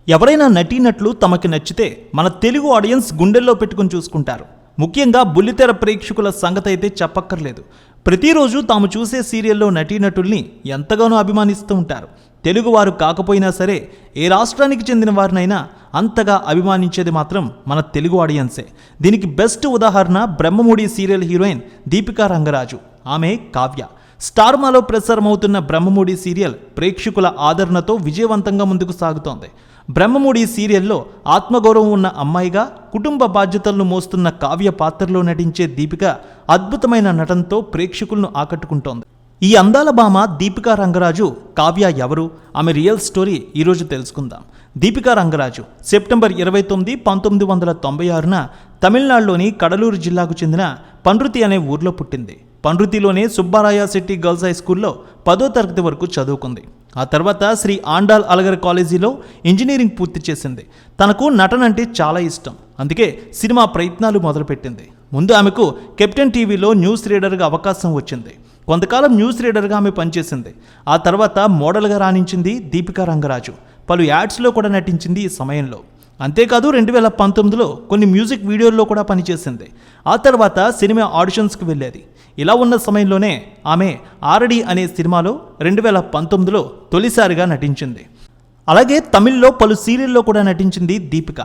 ఎవరైనా నటీనటులు తమకి నచ్చితే మన తెలుగు ఆడియన్స్ గుండెల్లో పెట్టుకుని చూసుకుంటారు. ముఖ్యంగా బుల్లితెర ప్రేక్షకుల సంగతి అయితే చెప్పక్కర్లేదు. ప్రతిరోజు తాము చూసే సీరియల్లో నటీనటుల్ని ఎంతగానో అభిమానిస్తూ ఉంటారు. తెలుగువారు కాకపోయినా సరే ఏ రాష్ట్రానికి చెందిన వారినైనా అంతగా అభిమానించేది మాత్రం మన తెలుగు ఆడియన్సే. దీనికి బెస్ట్ ఉదాహరణ బ్రహ్మముడి సీరియల్ హీరోయిన్ దీపికా రంగరాజు. ఆమె కావ్య. స్టార్మాలో ప్రసారమవుతున్న బ్రహ్మముడి సీరియల్ ప్రేక్షకుల ఆదరణతో విజయవంతంగా ముందుకు సాగుతోంది. బ్రహ్మముడి సీరియల్లో ఆత్మగౌరవం ఉన్న అమ్మాయిగా కుటుంబ బాధ్యతలను మోస్తున్న కావ్య పాత్రలో నటించే దీపిక అద్భుతమైన నటనతో ప్రేక్షకులను ఆకట్టుకుంటోంది. ఈ అందాల భామ దీపికా రంగరాజు కావ్య ఎవరు, ఆమె రియల్ స్టోరీ ఈరోజు తెలుసుకుందాం. దీపికా రంగరాజు సెప్టెంబర్ 29, 1996న తమిళనాడులోని కడలూరు జిల్లాకు చెందిన పండ్రుతి అనే ఊర్లో పుట్టింది. పండ్రుతిలోనే సుబ్బారాయ శెట్టి గర్ల్స్ హై స్కూల్లో 10వ తరగతి వరకు చదువుకుంది. ఆ తర్వాత శ్రీ ఆండాల్ అలగర్ కాలేజీలో ఇంజనీరింగ్ పూర్తి చేసింది. తనకు నటన అంటే చాలా ఇష్టం, అందుకే సినిమా ప్రయత్నాలు మొదలుపెట్టింది. ముందు ఆమెకు కెప్టెన్ టీవీలో న్యూస్ రీడర్గా అవకాశం వచ్చింది. కొంతకాలం న్యూస్ రీడర్గా ఆమె పనిచేసింది. ఆ తర్వాత మోడల్గా రాణించింది దీపికా రంగరాజు. పలు యాడ్స్లో కూడా నటించింది ఈ సమయంలో. అంతేకాదు 2019లో కొన్ని మ్యూజిక్ వీడియోల్లో కూడా పనిచేసింది. ఆ తర్వాత సినిమా ఆడిషన్స్కి వెళ్ళేది. ఇలా ఉన్న సమయంలోనే ఆమె ఆరడి అనే సినిమాలో 2019లో తొలిసారిగా నటించింది. అలాగే తమిళ్లో పలు సీరియల్లో కూడా నటించింది దీపిక.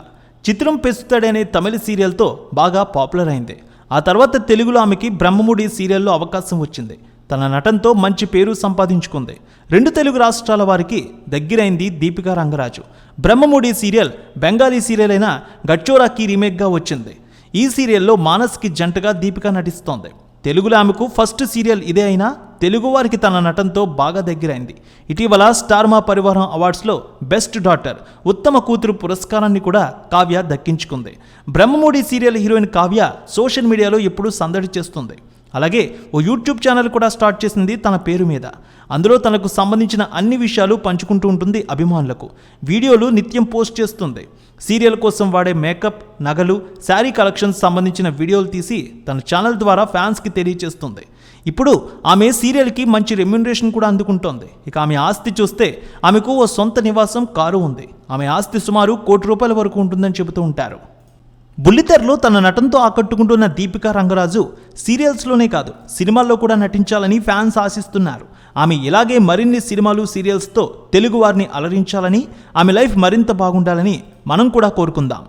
చిత్రం పెసుతాడే అనే తమిళ సీరియల్తో బాగా పాపులర్ అయింది. ఆ తర్వాత తెలుగులో ఆమెకి బ్రహ్మముడి సీరియల్లో అవకాశం వచ్చింది. తన నటనతో మంచి పేరు సంపాదించుకుంది. 2 తెలుగు రాష్ట్రాల వారికి దగ్గరైంది దీపికా రంగరాజు. బ్రహ్మముడి సీరియల్ బెంగాలీ సీరియల్ అయిన గచ్చోరాకి రీమేక్గా వచ్చింది. ఈ సీరియల్లో మానస్కి జంటగా దీపిక నటిస్తోంది. తెలుగులో ఆమెకు ఫస్ట్ సీరియల్ ఇదే అయినా తెలుగువారికి తన నటనతో బాగా దగ్గరైంది. ఇటీవల స్టార్మా పరివారం అవార్డ్స్లో బెస్ట్ డాటర్, ఉత్తమ కూతురు పురస్కారాన్ని కూడా కావ్య దక్కించుకుంది. Brahmamudi serial heroine Kavya social మీడియాలో ఎప్పుడూ సందడి చేస్తుంది. అలాగే ఓ యూట్యూబ్ ఛానల్ కూడా స్టార్ట్ చేసింది తన పేరు మీద. అందులో తనకు సంబంధించిన అన్ని విషయాలు పంచుకుంటూ ఉంటుంది అభిమానులకు. వీడియోలు నిత్యం పోస్ట్ చేస్తుంది. సీరియల్ కోసం వాడే మేకప్, నగలు, శారీ కలెక్షన్స్ సంబంధించిన వీడియోలు తీసి తన ఛానల్ ద్వారా ఫ్యాన్స్కి తెలియజేస్తుంది. ఇప్పుడు ఆమె సీరియల్కి మంచి రెమ్యూనరేషన్ కూడా అందుకుంటోంది. ఇక ఆమె ఆస్తి చూస్తే ఆమెకు ఓ సొంత నివాసం, కారు ఉంది. ఆమె ఆస్తి సుమారు ₹1,00,00,000 వరకు ఉంటుందని చెబుతూ ఉంటారు. బుల్లితెరలో తన నటనతో ఆకట్టుకుంటున్న దీపికా రంగరాజు సీరియల్స్లోనే కాదు సినిమాల్లో కూడా నటించాలని ఫ్యాన్స్ ఆశిస్తున్నారు. ఆమె ఇలాగే మరిన్ని సినిమాలు, సీరియల్స్తో తెలుగు వారిని అలరించాలని, ఆమె లైఫ్ మరింత బాగుండాలని మనం కూడా కోరుకుందాం.